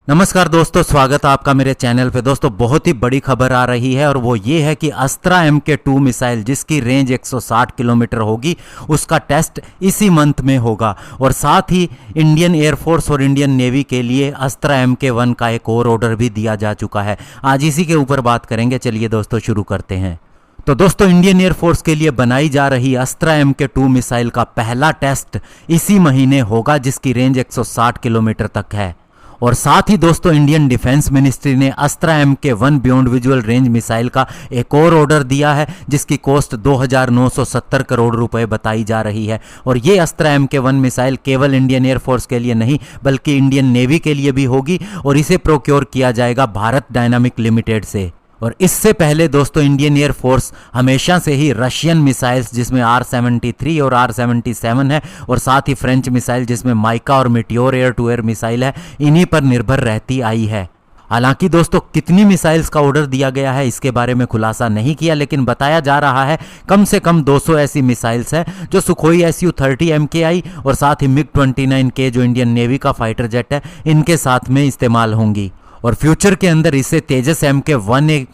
नमस्कार दोस्तों, स्वागत है आपका मेरे चैनल पे। दोस्तों बहुत ही बड़ी खबर आ रही है और वो ये है कि अस्त्रा MK2 मिसाइल जिसकी रेंज 160 किलोमीटर होगी उसका टेस्ट इसी मंथ में होगा। और साथ ही इंडियन एयरफोर्स और इंडियन नेवी के लिए अस्त्रा MK1 का एक और ऑर्डर भी दिया जा चुका है। आज इसी के ऊपर बात करेंगे। चलिए दोस्तों शुरू करते हैं। तो दोस्तों इंडियन एयरफोर्स के लिए बनाई जा रही अस्त्रा MK2 मिसाइल का पहला टेस्ट इसी महीने होगा जिसकी रेंज 160 किलोमीटर तक है। और साथ ही दोस्तों इंडियन डिफेंस मिनिस्ट्री ने अस्त्रा MK1 beyond visual range missile का एक और ऑर्डर दिया है जिसकी कॉस्ट 2,970 करोड़ रुपए बताई जा रही है। और ये अस्त्रा MK1 मिसाइल केवल इंडियन एयरफोर्स के लिए नहीं बल्कि इंडियन नेवी के लिए भी होगी और इसे प्रोक्योर किया जाएगा भारत डायनामिक लिमिटेड से। और इससे पहले दोस्तों इंडियन एयरफोर्स हमेशा से ही रशियन मिसाइल्स जिसमें R-73 और R-77 है और साथ ही फ्रेंच मिसाइल जिसमें माइका और Meteor air to air missile है, इन्हीं पर निर्भर रहती आई है। हालांकि दोस्तों कितनी मिसाइल्स का ऑर्डर दिया गया है इसके बारे में खुलासा नहीं किया, लेकिन बताया जा रहा है कम से कम 200 ऐसी मिसाइल्स हैं जो सुखोई Su-30 MKI और साथ ही MiG-29K जो इंडियन नेवी का फाइटर जेट है इनके साथ में इस्तेमाल होंगी। और फ्यूचर के अंदर इसे तेजस MK1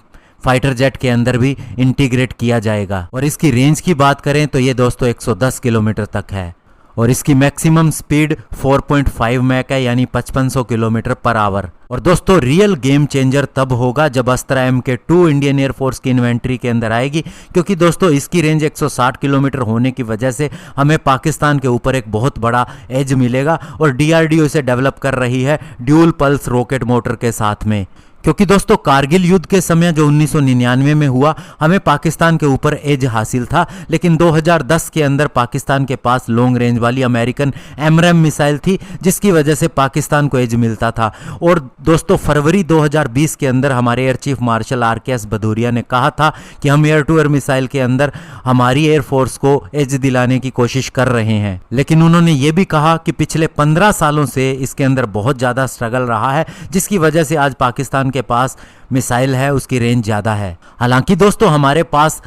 फाइटर जेट के अंदर भी इंटीग्रेट किया जाएगा। और इसकी रेंज की बात करें तो ये दोस्तों 110 किलोमीटर तक है और इसकी मैक्सिमम स्पीड 4.5 मैक है यानी 5500 किलोमीटर पर आवर। और दोस्तों रियल गेम चेंजर तब होगा जब अस्त्रा MK2 इंडियन एयरफोर्स की इन्वेंट्री के अंदर आएगी, क्योंकि दोस्तों इसकी रेंज 160 किलोमीटर होने की वजह से हमें पाकिस्तान के ऊपर एक बहुत बड़ा एज मिलेगा। और DRDO इसे डेवलप कर रही है ड्यूल पल्स रॉकेट मोटर के साथ में, क्योंकि दोस्तों कारगिल युद्ध के समय जो 1999 में हुआ हमें पाकिस्तान के ऊपर एज हासिल था, लेकिन 2010 के अंदर पाकिस्तान के पास लॉन्ग रेंज वाली अमेरिकन AMRAAM मिसाइल थी जिसकी वजह से पाकिस्तान को एज मिलता था। और दोस्तों फरवरी 2020 के अंदर हमारे air chief marshal RKS Bhadauria ने कहा था कि हम एयर टू एयर मिसाइल के अंदर हमारी एयरफोर्स को एज दिलाने की कोशिश कर रहे हैं, लेकिन उन्होंने ये भी कहा कि पिछले 15 सालों से इसके अंदर बहुत ज़्यादा स्ट्रगल रहा है जिसकी वजह से आज पाकिस्तान के पास मिसाइल है उसकी रेंज ज्यादा है। हालांकि दोस्तों हमारे पास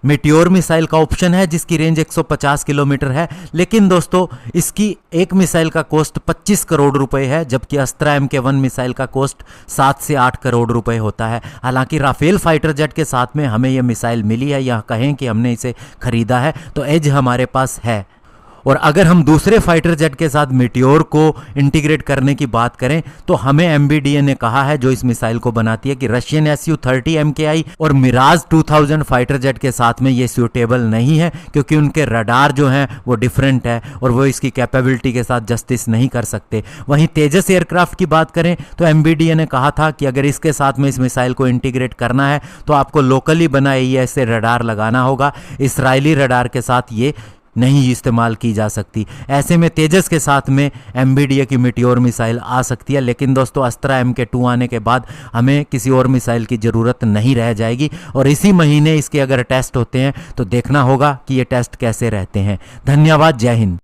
मिटियोर मिसाइल का ऑप्शन है जिसकी रेंज 150 किलोमीटर है, लेकिन दोस्तों इसकी एक मिसाइल का कॉस्ट 25 करोड़ रुपए है जबकि अस्त्रा MK1 मिसाइल का कॉस्ट 7 से 8 करोड़ रुपए होता है। हालांकि राफेल फाइटर जेट के साथ में हमें यह मिसाइल मिली है या कहें कि हमने इसे खरीदा है तो एज हमारे पास है। और अगर हम दूसरे फाइटर जेट के साथ मिटियोर को इंटीग्रेट करने की बात करें तो हमें MBDA ने कहा है जो इस मिसाइल को बनाती है कि रशियन Su-30 MKI और मिराज 2000 फाइटर जेट के साथ में ये सूटेबल नहीं है, क्योंकि उनके रडार जो हैं वो डिफरेंट है और वो इसकी कैपेबिलिटी के साथ जस्टिस नहीं कर सकते। वहीं तेजस एयरक्राफ्ट की बात करें तो MBDA ने कहा था कि अगर इसके साथ में इस मिसाइल को इंटीग्रेट करना है तो आपको लोकली बनाए ऐसे रडार लगाना होगा, इसराइली रडार के साथ ये नहीं इस्तेमाल की जा सकती। ऐसे में तेजस के साथ में MBDA की मिटियोर मिसाइल आ सकती है, लेकिन दोस्तों अस्त्रा MK2 आने के बाद हमें किसी और मिसाइल की ज़रूरत नहीं रह जाएगी। और इसी महीने इसके अगर टेस्ट होते हैं तो देखना होगा कि ये टेस्ट कैसे रहते हैं। धन्यवाद, जय हिंद।